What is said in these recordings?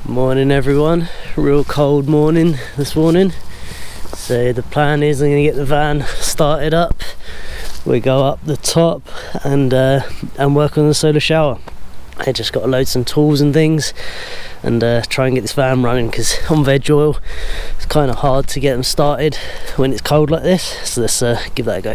Morning everyone, real cold morning this morning. So the plan is I'm going to get the van started up. We go up the top and work on the solar shower. I just got to load some tools and things and try and get this van running, because on veg oil it's kind of hard to get them started when it's cold like this. So let's give that a go.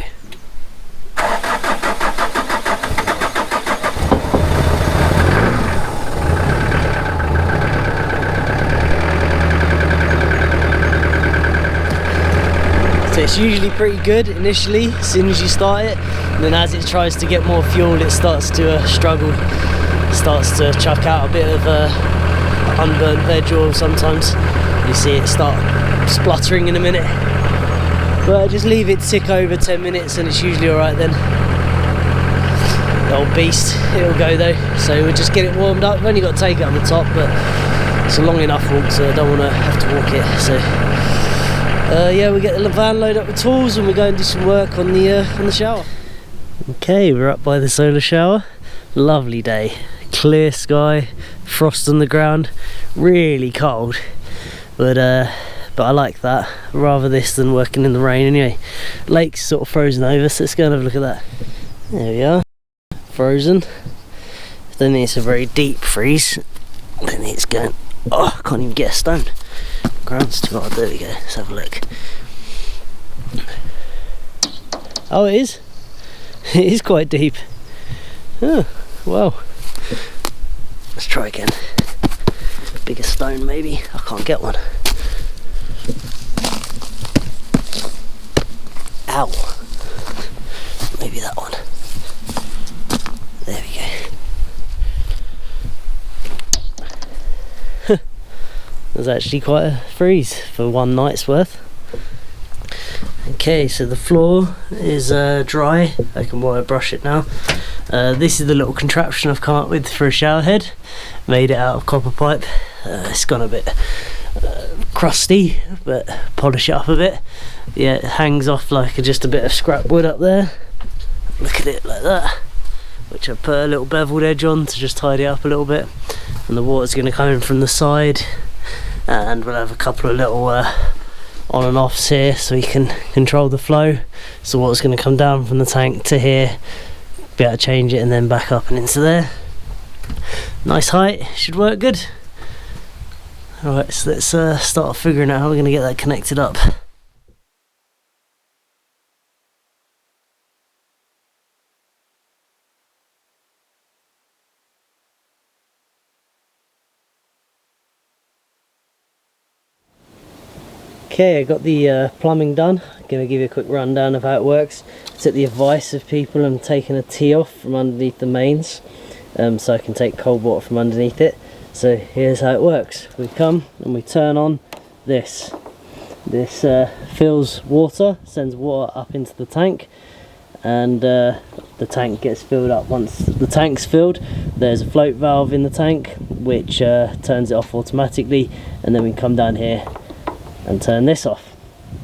So it's usually pretty good initially, as soon as you start it, and then as it tries to get more fuel it starts to struggle, starts to chuck out a bit of unburnt veg oil sometimes. You see it start spluttering in a minute, but just leave it tick over 10 minutes and it's usually alright then. The old beast, it'll go though, so we'll just get it warmed up. We've only got to take it on the top, but it's a long enough walk so I don't want to have to walk it. So yeah, we get the van load up with tools and we go and do some work on the shower. Okay, we're up by the solar shower. Lovely day, clear sky, frost on the ground, really cold, but I like that, rather this than working in the rain anyway. Lake's sort of frozen over, so let's go and have a look at that. There we are, frozen. I don't think it's a very deep freeze. I don't think it's going, oh, I can't even get a stone. Ground's too hard. There we go, let's have a look. Oh, it is. It is quite deep. Oh, well. Let's try again. Bigger stone maybe. I can't get one. Ow. Maybe that one. There we go. There's actually quite a freeze for one night's worth. Okay, so the floor is dry. I can wire brush it now. This is the little contraption I've come up with for a shower head. Made it out of copper pipe. It's gone a bit crusty, but polish it up a bit. Yeah, it hangs off like just a bit of scrap wood up there. Look at it like that, which I put a little beveled edge on to just tidy it up a little bit. And the water's going to come in from the side, and we'll have a couple of little on and offs here so we can control the flow. So water's going to come down from the tank to here, be able to change it and then back up and into there. Nice height, should work good. Alright, so let's start figuring out how we're going to get that connected up. Okay, I got the plumbing done. I'm going to give you a quick rundown of how it works. It's at the advice of people. I'm taking a tee off from underneath the mains, so I can take cold water from underneath it. So here's how it works. We come and we turn on this. This fills water, sends water up into the tank, and the tank gets filled up. Once the tank's filled, there's a float valve in the tank which turns it off automatically, and then we come down here and turn this off,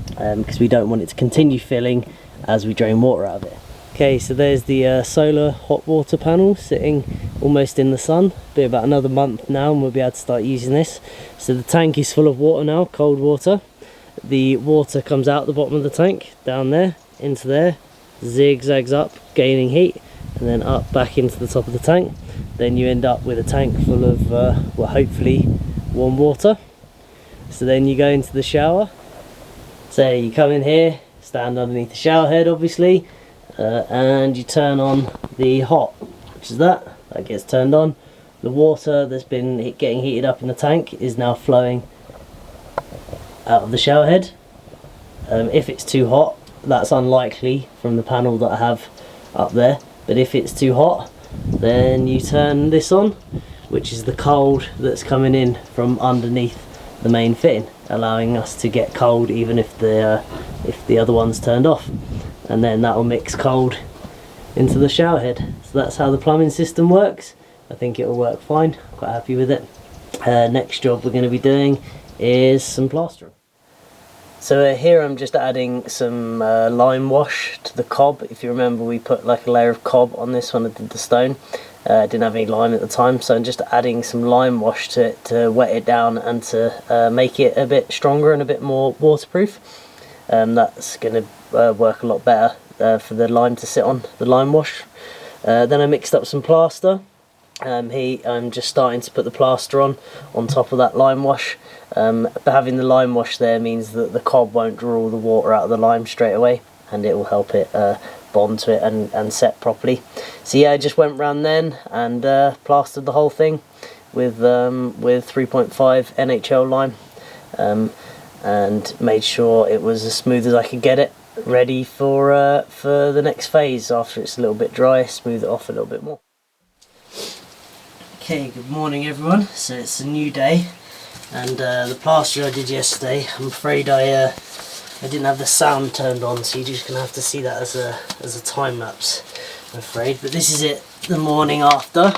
because we don't want it to continue filling as we drain water out of it. Okay, so there's the solar hot water panel sitting almost in the sun. Be about another month now and we'll be able to start using this. So the tank is full of water now, cold water. The water comes out the bottom of the tank, down there, into there, zigzags up, gaining heat, and then up back into the top of the tank. Then you end up with a tank full of, well, hopefully warm water. So then you go into the shower. So you come in here, stand underneath the shower head obviously, and you turn on the hot, which is that gets turned on. The water that's been getting heated up in the tank is now flowing out of the shower head. If it's too hot, that's unlikely from the panel that I have up there, but if it's too hot, then you turn this on, which is the cold that's coming in from underneath the main fitting, allowing us to get cold even if the other one's turned off, and then that will mix cold into the shower head. So that's how the plumbing system works. I think it will work fine, quite happy with it. Next job we're going to be doing is some plastering. So here I'm just adding some lime wash to the cob. If you remember, we put like a layer of cob on this when I did the stone, Didn't have any lime at the time, so I'm just adding some lime wash to it to wet it down and to make it a bit stronger and a bit more waterproof. That's going to work a lot better for the lime to sit on, the lime wash. Then I mixed up some plaster. I'm just starting to put the plaster on top of that lime wash. But having the lime wash there means that the cob won't draw all the water out of the lime straight away, and it will help it bond to it and set properly. So yeah, I just went round then and plastered the whole thing with 3.5 NHL lime, and made sure it was as smooth as I could get it, ready for the next phase. After it's a little bit dry, smooth it off a little bit more. Okay, good morning everyone. So it's a new day, and the plaster I did yesterday, I'm afraid I didn't have the sound turned on, so you're just gonna have to see that as a time lapse, I'm afraid. But this is it, the morning after.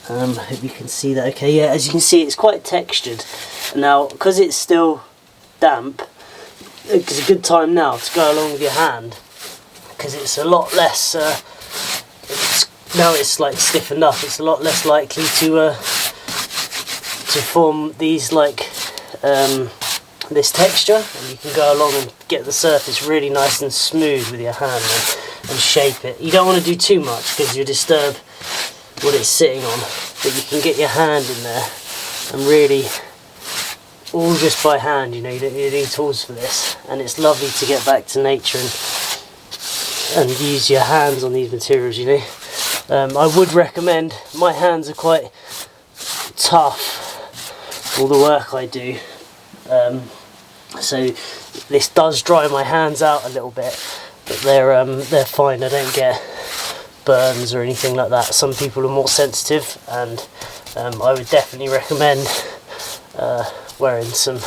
Hope you can see that okay. Yeah, as you can see, it's quite textured. Now, because it's still damp, it's a good time now to go along with your hand, because it's a lot less. Now it's like stiffened up, it's a lot less likely to form these like this texture, and you can go along and get the surface really nice and smooth with your hand and shape it. You don't want to do too much because you disturb what it's sitting on, but you can get your hand in there and really, all just by hand, you know, you don't need any tools for this. And it's lovely to get back to nature and use your hands on these materials, you know. I would recommend, my hands are quite tough for all the work I do, so this does dry my hands out a little bit, but they're fine. I don't get burns or anything like that. Some people are more sensitive, and I would definitely recommend wearing some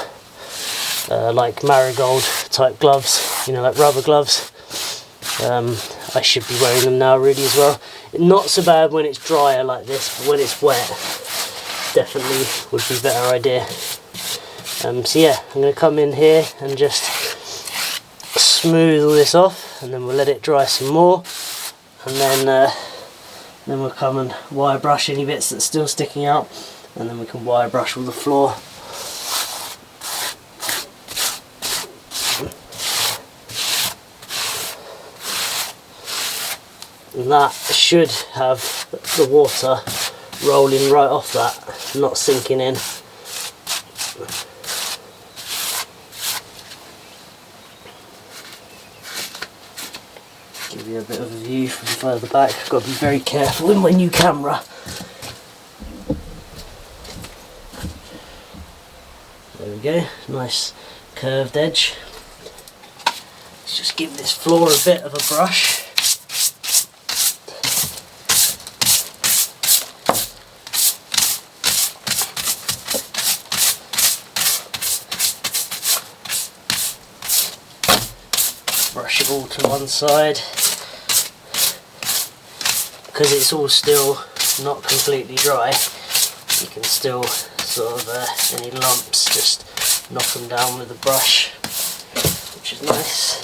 like marigold type gloves, you know, like rubber gloves. I should be wearing them now really as well. Not so bad when it's drier like this, but when it's wet, definitely would be a better idea. So yeah, I'm going to come in here and just smooth all this off, and then we'll let it dry some more, and then we'll come and wire brush any bits that's still sticking out, and then we can wire brush all the floor. And that should have the water rolling right off that, not sinking in. Give you a bit of a view from further back. I've got to be very careful with my new camera. There we go, nice curved edge. Let's just give this floor a bit of a brush. Brush it all to one side, because it's all still not completely dry. You can still sort of any lumps, just knock them down with a brush, which is nice.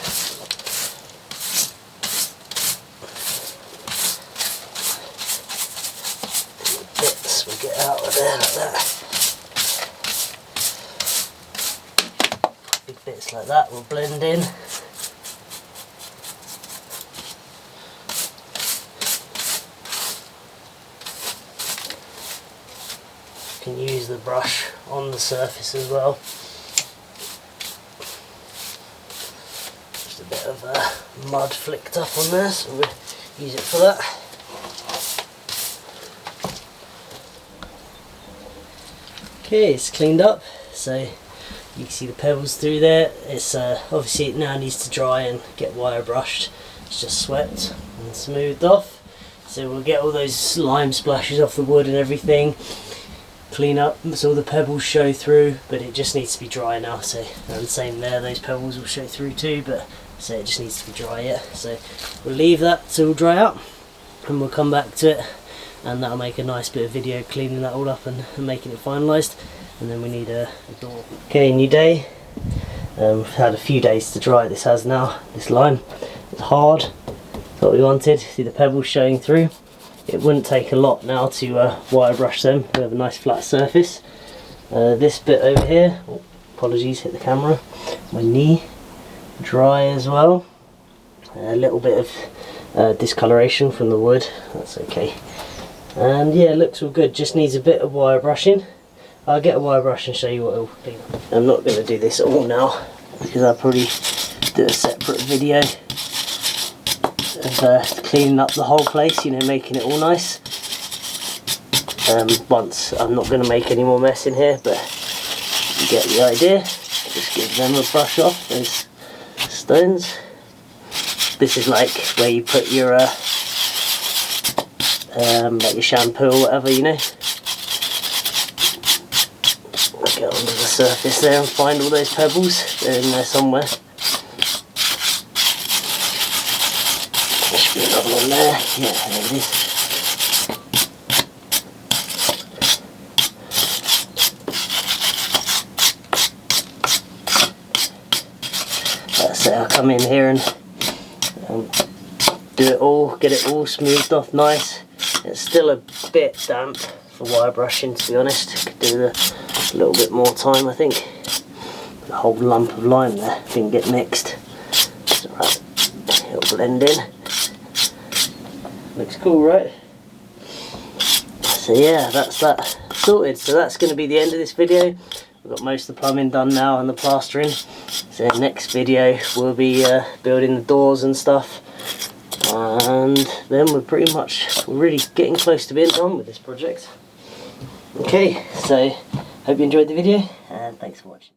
Bits will get out of there like that. Big bits like that will blend in. Can use the brush on the surface as well. Just a bit of mud flicked up on there, so we'll use it for that. Okay, it's cleaned up, so you can see the pebbles through there. It's obviously it now needs to dry and get wire brushed. It's just swept and smoothed off, so we'll get all those lime splashes off the wood and everything. Clean up so all the pebbles show through, but it just needs to be dry now. So, and same there, those pebbles will show through too, but so it just needs to be dry yet. So we'll leave that to dry out, and we'll come back to it, and that'll make a nice bit of video cleaning that all up and making it finalised. And then we need a door. Okay, new day. We've had a few days to dry. This has now, this lime. It's hard. That's what we wanted. See the pebbles showing through. it wouldn't take a lot now to wire brush them. We have a nice flat surface. This bit over here, oh, apologies, hit the camera, my knee, dry as well. A little bit of discoloration from the wood, that's okay. And yeah, it looks all good, just needs a bit of wire brushing. I'll get a wire brush and show you what it'll be. I'm not going to do this all now because I'll probably do a separate video of cleaning up the whole place, you know, making it all nice. Once, I'm not going to make any more mess in here, but you get the idea. Just give them a brush off those stones. This is like where you put your like your shampoo or whatever, you know. Get onto the surface there and find all those pebbles. They're in there somewhere. There should be another one there. Yeah, there it is. That's it. I'll come in here and do it all, get it all smoothed off nice. It's still a bit damp for wire brushing, to be honest. Could do a little bit more time, I think. The whole lump of lime there didn't get mixed. It's alright, it'll blend in. Looks cool, right? So yeah, that's that sorted. So that's going to be the end of this video. We've got most of the plumbing done now and the plastering. So next video we'll be building the doors and stuff. And then we're really getting close to being done with this project. Okay, so hope you enjoyed the video and thanks for watching.